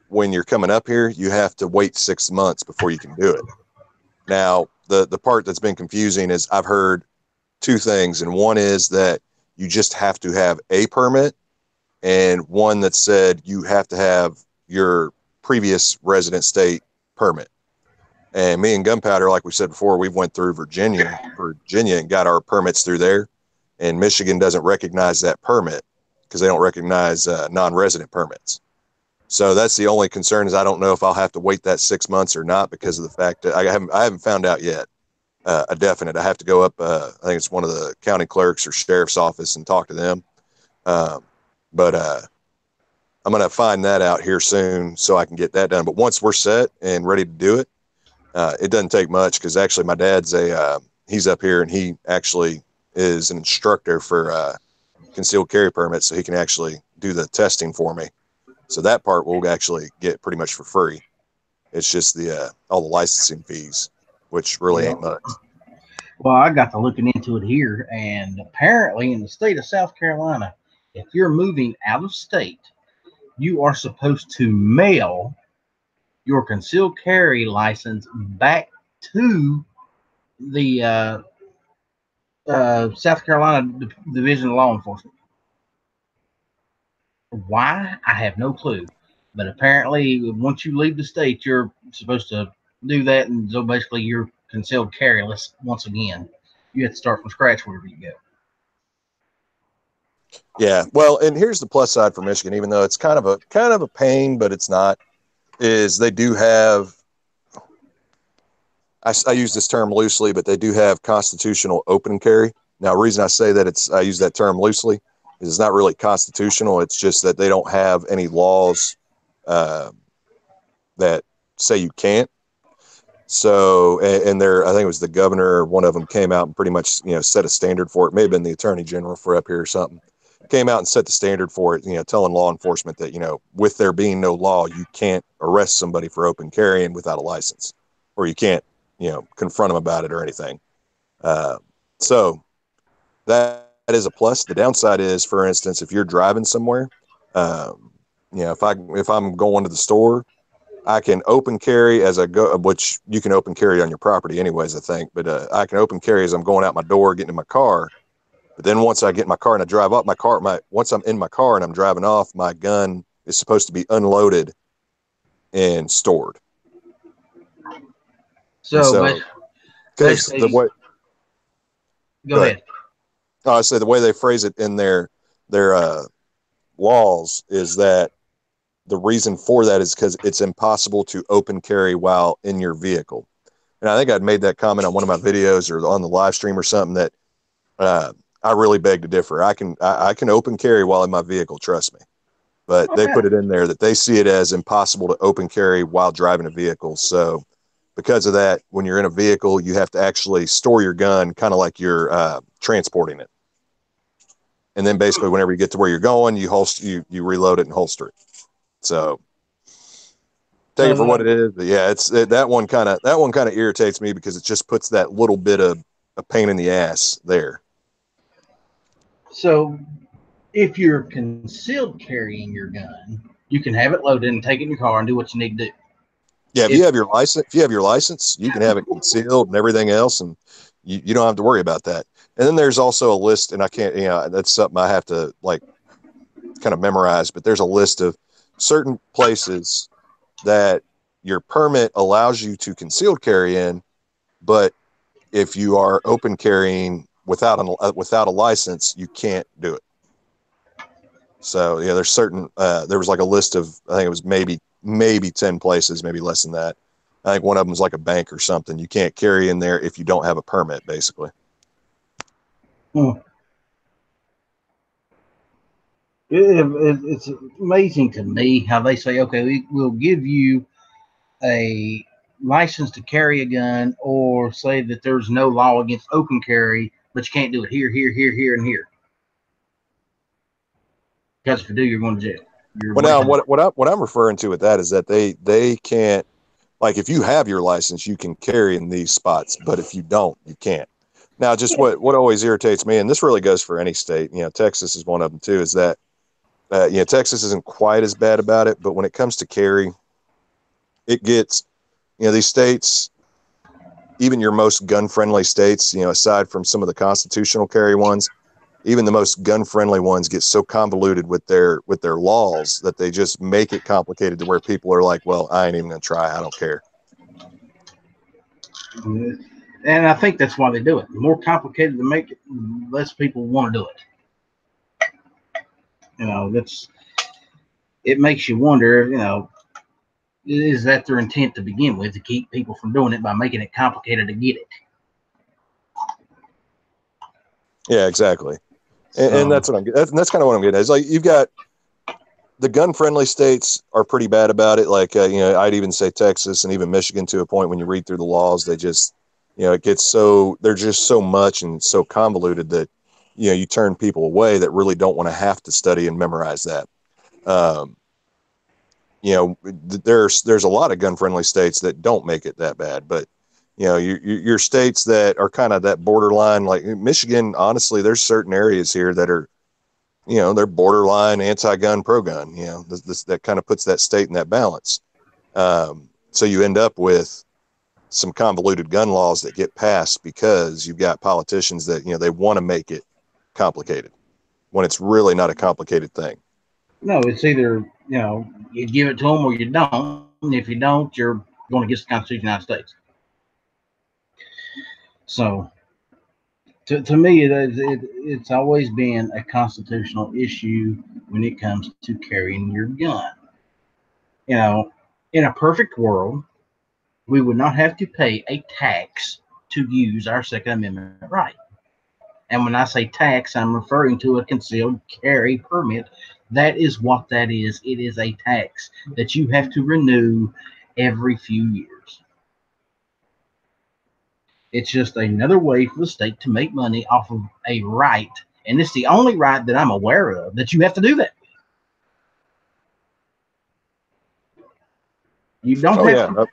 when you're coming up here, you have to wait 6 months before you can do it. Now, the part that's been confusing is I've heard 2 things, and one is that you just have to have a permit, and one that said you have to have your previous resident state permit. And me and Gunpowder, like we said before, we've went through Virginia and got our permits through there, and Michigan doesn't recognize that permit because they don't recognize non-resident permits. So that's the only concern, is I don't know if I'll have to wait that 6 months or not, because of the fact that I haven't found out yet. a definite. I have to go up. I think it's one of the county clerks or sheriff's office and talk to them. But I'm going to find that out here soon so I can get that done. But once we're set and ready to do it, it doesn't take much because actually my dad's he's up here and he actually is an instructor for concealed carry permits, so he can actually do the testing for me. So that part we'll actually get pretty much for free. It's just the all the licensing fees, which really ain't much. Well, I got to looking into it here, and apparently in the state of South Carolina, if you're moving out of state, you are supposed to mail your concealed carry license back to the South Carolina Division of Law Enforcement. Why? I have no clue. But apparently, once you leave the state, you're supposed to do that, and so basically, you're concealed carryless once again. You have to start from scratch wherever you go. Yeah, well, and here's the plus side for Michigan, even though it's kind of a pain, but it's not. Is they do have. I use this term loosely, but they do have constitutional open carry. Now, the reason I say that I use that term loosely is it's not really constitutional. It's just that they don't have any laws that say you can't. So, and I think it was the governor or one of them came out and pretty much, set a standard for it. May have been the attorney general for up here or something. Came out and set the standard for it, telling law enforcement that, with there being no law, you can't arrest somebody for open carrying without a license, or you can't, confront them about it or anything. So that is a plus. The downside is, for instance, if you're driving somewhere, if I'm going to the store, I can open carry as I go, which you can open carry on your property anyways, I think, but I can open carry as I'm going out my door, getting in my car. But then once I get in my car and I drive up once I'm in my car and I'm driving off, my gun is supposed to be unloaded and stored. So because the way, go ahead. I say the way they phrase it in their laws is that the reason for that is because it's impossible to open carry while in your vehicle. And I think I'd made that comment on one of my videos or on the live stream or something that I really beg to differ. I can open carry while in my vehicle, trust me. But they put it in there that they see it as impossible to open carry while driving a vehicle. So because of that, when you're in a vehicle, you have to actually store your gun kind of like you're transporting it. And then basically whenever you get to where you're going, you reload it and holster it. So take it for what it is. But yeah, that one kind of irritates me because it just puts that little bit of a pain in the ass there. So if you're concealed carrying your gun, you can have it loaded and take it in your car and do what you need to do. Yeah, if you have your license, you can have it concealed and everything else, and you don't have to worry about that. And then there's also a list, and I can't, that's something I have to kind of memorize, but there's a list of certain places that your permit allows you to concealed carry in, but if you are open carrying without a license, you can't do it. So yeah, there's certain there was like a list of, I think it was maybe 10 places, maybe less than that. I think one of them is like a bank or something. You can't carry in there if you don't have a permit, basically. It's amazing to me how they say, okay, we'll give you a license to carry a gun, or say that there's no law against open carry, but you can't do it here, and here. Because if you do, you're going to jail. Well, now what I'm referring to with that is that they can't, like, if you have your license, you can carry in these spots, but if you don't, you can't. Now, just what always irritates me, and this really goes for any state, Texas is one of them too, is that Texas isn't quite as bad about it, but when it comes to carry, it gets, these states, even your most gun-friendly states, aside from some of the constitutional carry ones, even the most gun-friendly ones get so convoluted with their laws that they just make it complicated to where people are like, well, I ain't even gonna try. I don't care. And I think that's why they do it. The more complicated to make it, less people want to do it. It makes you wonder, is that their intent to begin with, to keep people from doing it by making it complicated to get it? Yeah, exactly. And, So, and that's what that's kind of what I'm getting at. Is like you've got the gun friendly states are pretty bad about it. Like, I'd even say Texas and even Michigan to a point when you read through the laws, they just, it gets they're just so much and so convoluted that, you turn people away that really don't want to have to study and memorize that. Um, there's a lot of gun friendly states that don't make it that bad, but your states that are kind of that borderline, like Michigan, honestly, there's certain areas here that are, they're borderline anti-gun, pro-gun. That kind of puts that state in that balance. So you end up with some convoluted gun laws that get passed because you've got politicians that, they want to make it complicated when it's really not a complicated thing. no, it's either, you give it to them or you don't. And if you don't, you're going against the Constitution of the United States. So, to me, it's always been a constitutional issue when it comes to carrying your gun. In a perfect world, we would not have to pay a tax to use our Second Amendment right. And when I say tax, I'm referring to a concealed carry permit. That is what that is. It is a tax that you have to renew every few years. It's just another way for the state to make money off of a right. And it's the only right that I'm aware of that you have to do that. You don't Oh have yeah. to.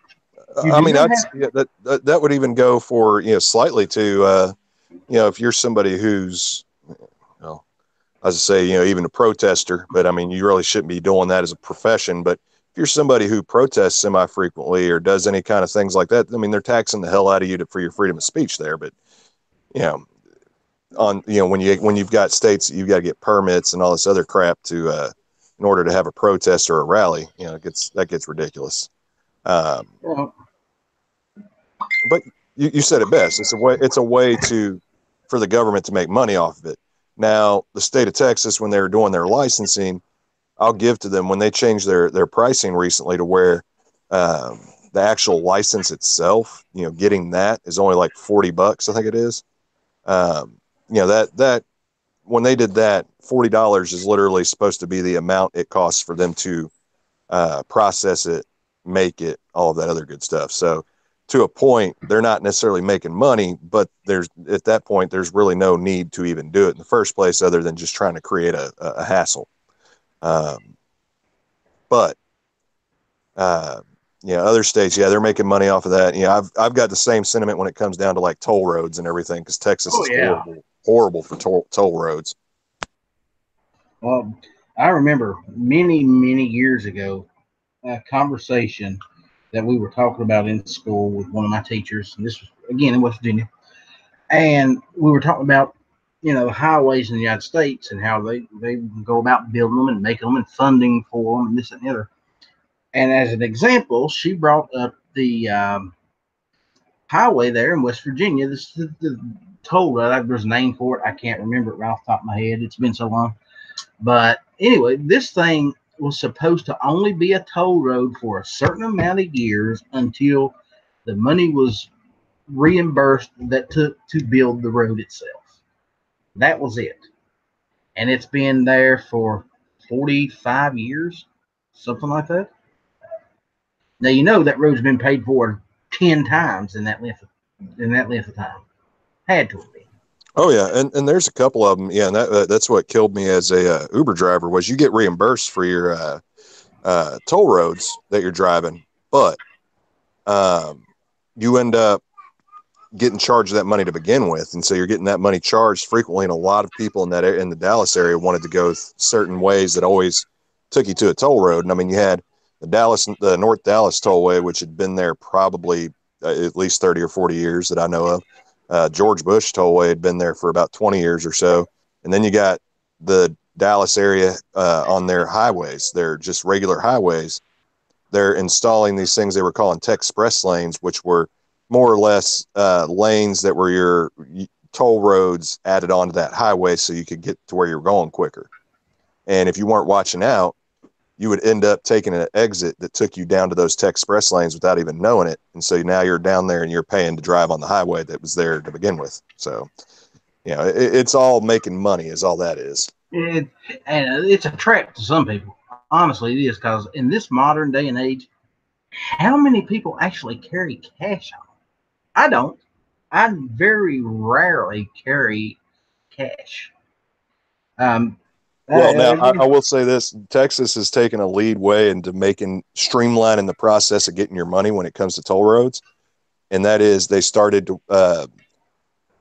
You I do mean, not have that would even go for, slightly to, if you're somebody who's, well, as I say, even a protester, but I mean, you really shouldn't be doing that as a profession. But if you're somebody who protests semi-frequently or does any kind of things like that, I mean, they're taxing the hell out of you for your freedom of speech there. But, you know, when you've got states that you've got to get permits and all this other crap to, in order to have a protest or a rally, that gets ridiculous. well, But you said it best. It's a way for the government to make money off of it. Now, the state of Texas, when they were doing their licensing, I'll give to them when they changed their pricing recently to where the actual license itself, getting that is only like $40, I think it is. That when they did that, $40 is literally supposed to be the amount it costs for them to process it, make it, all of that other good stuff. So to a point, they're not necessarily making money, but at that point, there's really no need to even do it in the first place other than just trying to create a hassle. But other states, they're making money off of that. I've got the same sentiment when it comes down to like toll roads and everything, because Texas oh is yeah. horrible for toll roads. Well, I remember many years ago a conversation that we were talking about in school with one of my teachers, and this was again in West Virginia, and we were talking about the highways in the United States and how they go about building them and making them and funding for them and this and the other. And as an example, she brought up the highway there in West Virginia. This is the toll road. There's a name for it. I can't remember it right off the top of my head. It's been so long. But anyway, this thing was supposed to only be a toll road for a certain amount of years until the money was reimbursed that took to build the road itself. That was it. And it's been there for 45 years, something like that. Now that road's been paid for 10 times in that length of time. Had to have been. Oh yeah, and there's a couple of them. Yeah, and that's what killed me as a Uber driver was you get reimbursed for your toll roads that you're driving, but you end up getting charged that money to begin with, and so you're getting that money charged frequently. And a lot of people in the Dallas area wanted to go certain ways that always took you to a toll road. And I mean, you had the North Dallas Tollway, which had been there probably at least 30 or 40 years that I know of. George Bush Tollway had been there for about 20 years or so. And then you got the Dallas area on their highways. They're just regular highways. They're installing these things they were calling tech express lanes, which were more or less lanes that were your toll roads added onto that highway so you could get to where you're going quicker. And if you weren't watching out, you would end up taking an exit that took you down to those tech express lanes without even knowing it. And so now you're down there and you're paying to drive on the highway that was there to begin with. So You know, it's all making money is all that is. And it's a trap to some people. Honestly, it is, because in this modern day and age, how many people actually carry cash on? I don't. I very rarely carry cash. Um, Well, now again, I will say this: Texas has taken a lead way into streamlining the process of getting your money when it comes to toll roads, and that is they started to.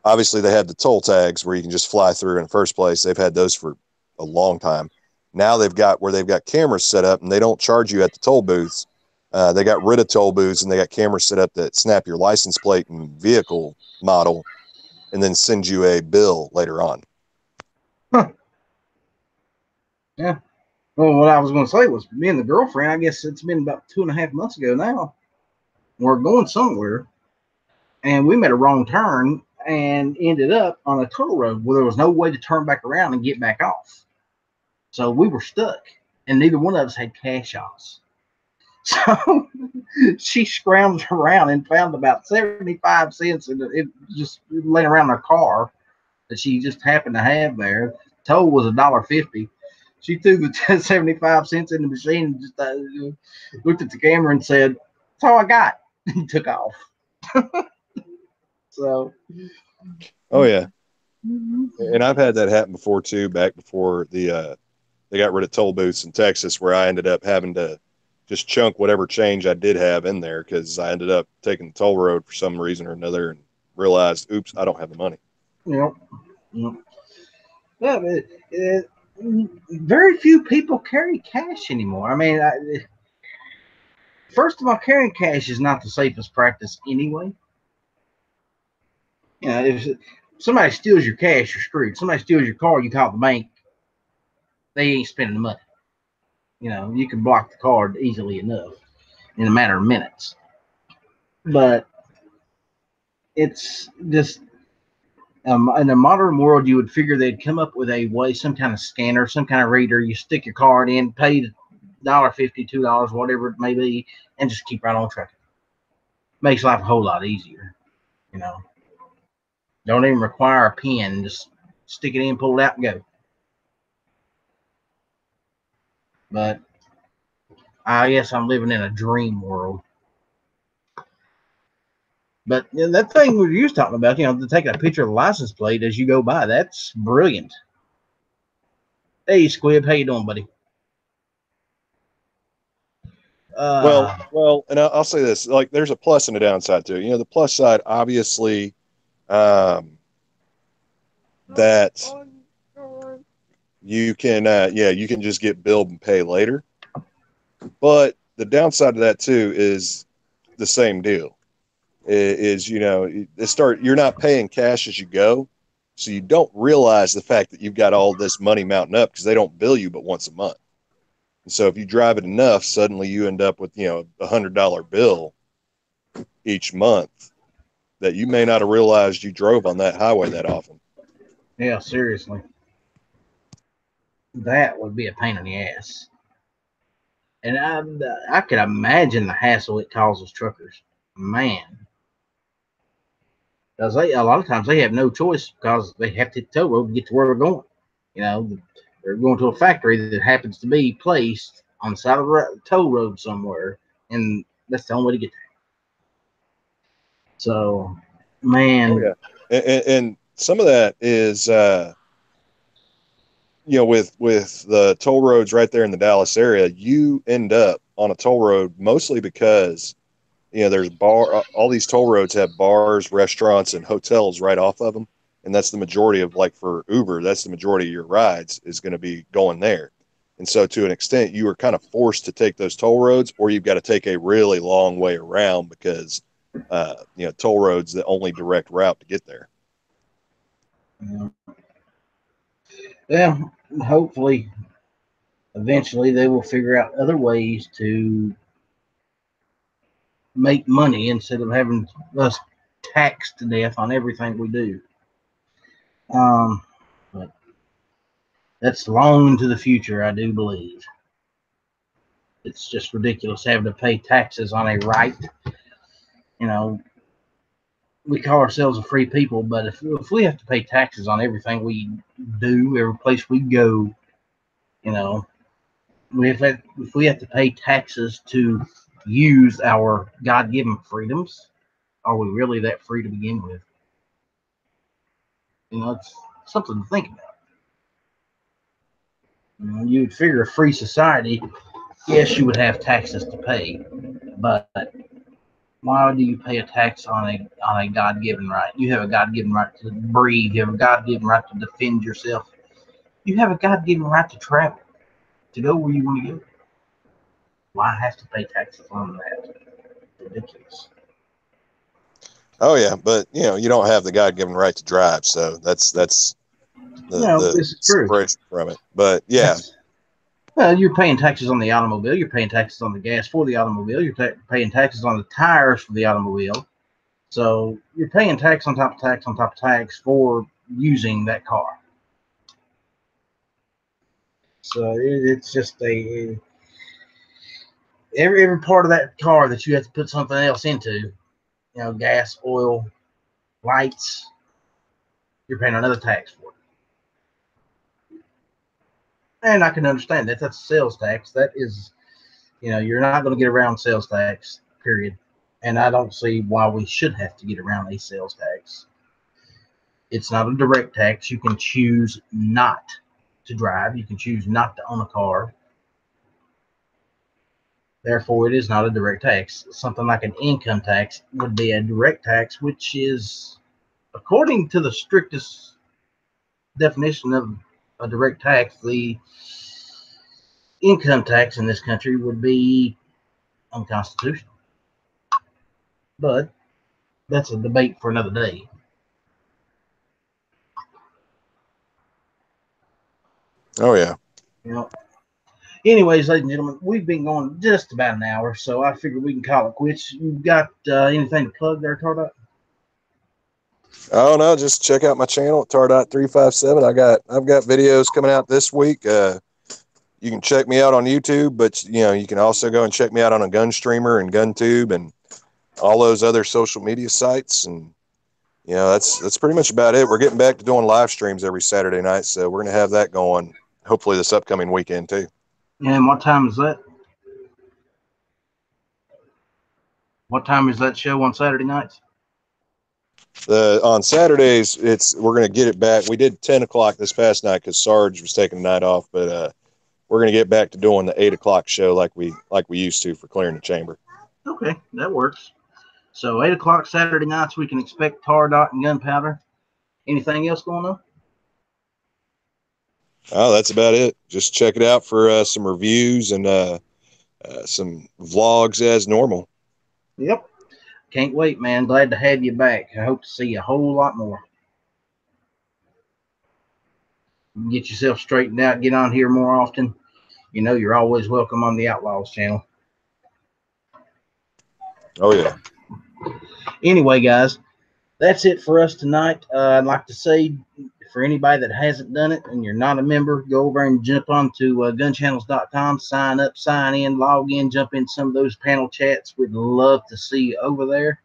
Obviously, they had the toll tags where you can just fly through in the first place. They've had those for a long time. Now they've got cameras set up, and they don't charge you at the toll booths. They got rid of toll booths, and they got cameras set up that snap your license plate and vehicle model, and then send you a bill later on. huh. Yeah. Well, what I was going to say was, me and the girlfriend, I guess it's been about 2.5 months ago now. We're going somewhere, and we made a wrong turn and ended up on a toll road where there was no way to turn back around and get back off. So we were stuck, and neither one of us had cash on us. So she scrounged around and found about 75 cents, and it just laying around her car that she just happened to have there. Toll was $1.50. She threw the 75 cents in the machine and just looked at the camera and said, "That's all I got," and took off. So, Oh yeah, and I've had that happen before too. Back before they got rid of toll booths in Texas, where I ended up having to just chunk whatever change I did have in there because I ended up taking the toll road for some reason or another and realized, oops, I don't have the money. yep. Yeah, very few people carry cash anymore. I mean, first of all, carrying cash is not the safest practice anyway. You know, if somebody steals your cash, you're screwed. Somebody steals your car, you call the bank. They ain't spending the money. You know, you can block the card easily enough in a matter of minutes. But it's just in the modern world, you would figure they'd come up with a way, some kind of scanner, some kind of reader. You stick your card in, pay $1.50, $2, whatever it may be, and just keep right on trucking. Makes life a whole lot easier. You know, don't even require a pen. Just stick it in, pull it out, and go. But I guess I'm living in a dream world. But you know, that thing we were talking about, you know, to take a picture of the license plate as you go by, that's brilliant. Hey, Squib, how you doing, buddy? Well, and I'll say this: like, there's a plus and a downside to it. You know, the plus side, obviously, that you can, you can just get billed and pay later. But the downside of that too is the same deal. Is you know, you're not paying cash as you go, so you don't realize the fact that you've got all this money mounting up because they don't bill you but once a month. And so if you drive it enough, suddenly you end up with, you know, $100 bill each month that you may not have realized you drove on that highway that often. Yeah, seriously. That would be a pain in the ass. And I could imagine the hassle it causes truckers. Man. Because a lot of times they have no choice because they have to hit the tow road to get to where they're going. You know, they're going to a factory that happens to be placed on the side of the tow road somewhere, and that's the only way to get there. So, man. Oh, yeah. And some of that is, you know, with the toll roads right there in the Dallas area, you end up on a toll road mostly because, you know, there's all these toll roads have bars, restaurants, and hotels right off of them. And that's the majority of, like, for Uber, that's the majority of your rides is going to be going there. And so to an extent, you are kind of forced to take those toll roads, or you've got to take a really long way around because, you know, toll roads the only direct route to get there. Yeah, hopefully, eventually they will figure out other ways to make money instead of having us taxed to death on everything we do. But that's long into the future, I do believe. It's just ridiculous having to pay taxes on a right, you know, we call ourselves a free people, but if we have to pay taxes on everything we do, every place we go, you know, if we have to pay taxes to use our God-given freedoms, are we really that free to begin with? It's something to think about. You'd figure a free society, yes, you would have taxes to pay, but why do you pay a tax on a God-given right? You have a God-given right to breathe. You have a God-given right to defend yourself. You have a God-given right to travel, to go where you want to go. Why have to pay taxes on that? Ridiculous. Oh yeah, but you don't have the God-given right to drive, so that's No, the this is true. separation from it. But yeah, Well, you're paying taxes on the automobile. You're paying taxes on the gas for the automobile. You're paying taxes on the tires for the automobile. So you're paying tax on top of tax on top of tax for using that car. So it's just every part of that car that you have to put something else into, gas, oil, lights, you're paying another tax for it. And I can understand that. That's sales tax. That is, you're not going to get around sales tax, period. And I don't see why we should have to get around a sales tax. It's not a direct tax. You can choose not to drive. You can choose not to own a car. Therefore, it is not a direct tax. Something like an income tax would be a direct tax, which is, according to the strictest definition of a direct tax, the income tax in this country would be unconstitutional. But that's a debate for another day. oh yeah. Anyways, ladies and gentlemen, we've been going just about an hour, so I figure we can call it quits. You got anything to plug there, Tardot? Oh no, just check out my channel at Tardot357. I've got videos coming out this week. You can check me out on YouTube, but you can also go and check me out on a Gun Streamer and GunTube and all those other social media sites. And that's pretty much about it. We're getting back to doing live streams every Saturday night, so we're gonna have that going hopefully this upcoming weekend too. And what time is that? What time is that show on Saturday nights? On Saturdays, we're gonna get it back. We did 10 o'clock this past night because Sarge was taking the night off, but we're gonna get back to doing the 8 o'clock show like we used to for Clearing the Chamber. Okay, that works. So 8 o'clock Saturday nights, we can expect Tardot and Gunpowder. Anything else going on? Oh, that's about it. Just check it out for some reviews and some vlogs as normal. Yep. Can't wait, man. Glad to have you back. I hope to see a whole lot more. Get yourself straightened out. Get on here more often. You're always welcome on the Outlaws channel. Oh, yeah. Anyway, guys, that's it for us tonight. I'd like to say, for anybody that hasn't done it and you're not a member, go over and jump onto gunchannels.com, sign up, sign in, log in, jump in some of those panel chats. We'd love to see you over there.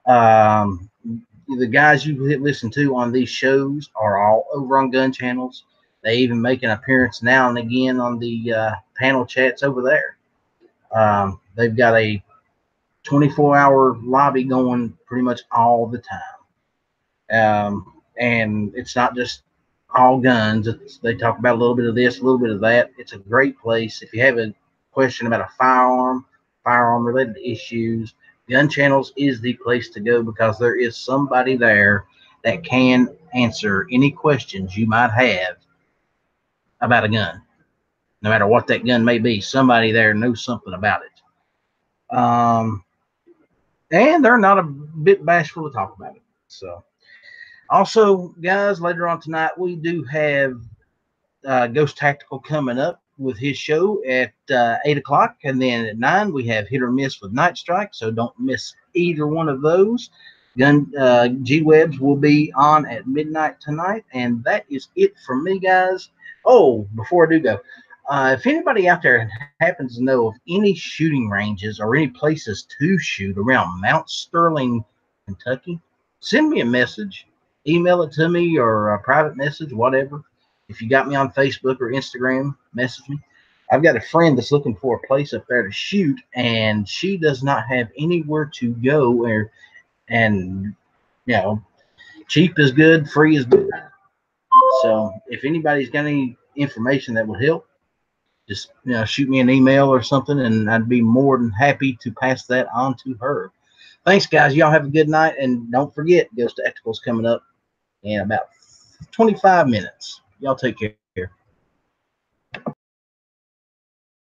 The guys you listen to on these shows are all over on Gun Channels. They even make an appearance now and again on the panel chats over there. They've got a 24-hour lobby going pretty much all the time. And it's not just all guns. They talk about a little bit of this, a little bit of that. It's a great place. If you have a question about a firearm related issues, Gun Channels is the place to go because there is somebody there that can answer any questions you might have about a gun. No matter what that gun may be, somebody there knows something about it. And they're not a bit bashful to talk about it. So, also, guys, later on tonight, we do have Ghost Tactical coming up with his show at 8 o'clock. And then at 9, we have Hit or Miss with Night Strike. So don't miss either one of those. G-Webs will be on at midnight tonight. And that is it from me, guys. Oh, before I do go, if anybody out there happens to know of any shooting ranges or any places to shoot around Mount Sterling, Kentucky, send me a message, email it to me, or a private message, whatever. If you got me on Facebook or Instagram, message me. I've got a friend that's looking for a place up there to shoot, and she does not have anywhere to go. And you know, cheap is good, free is good. So if anybody's got any information that would help, just shoot me an email or something, and I'd be more than happy to pass that on to her. Thanks, guys. Y'all have a good night, and don't forget, Ghost Tactical's coming up in about 25 minutes. Y'all take care.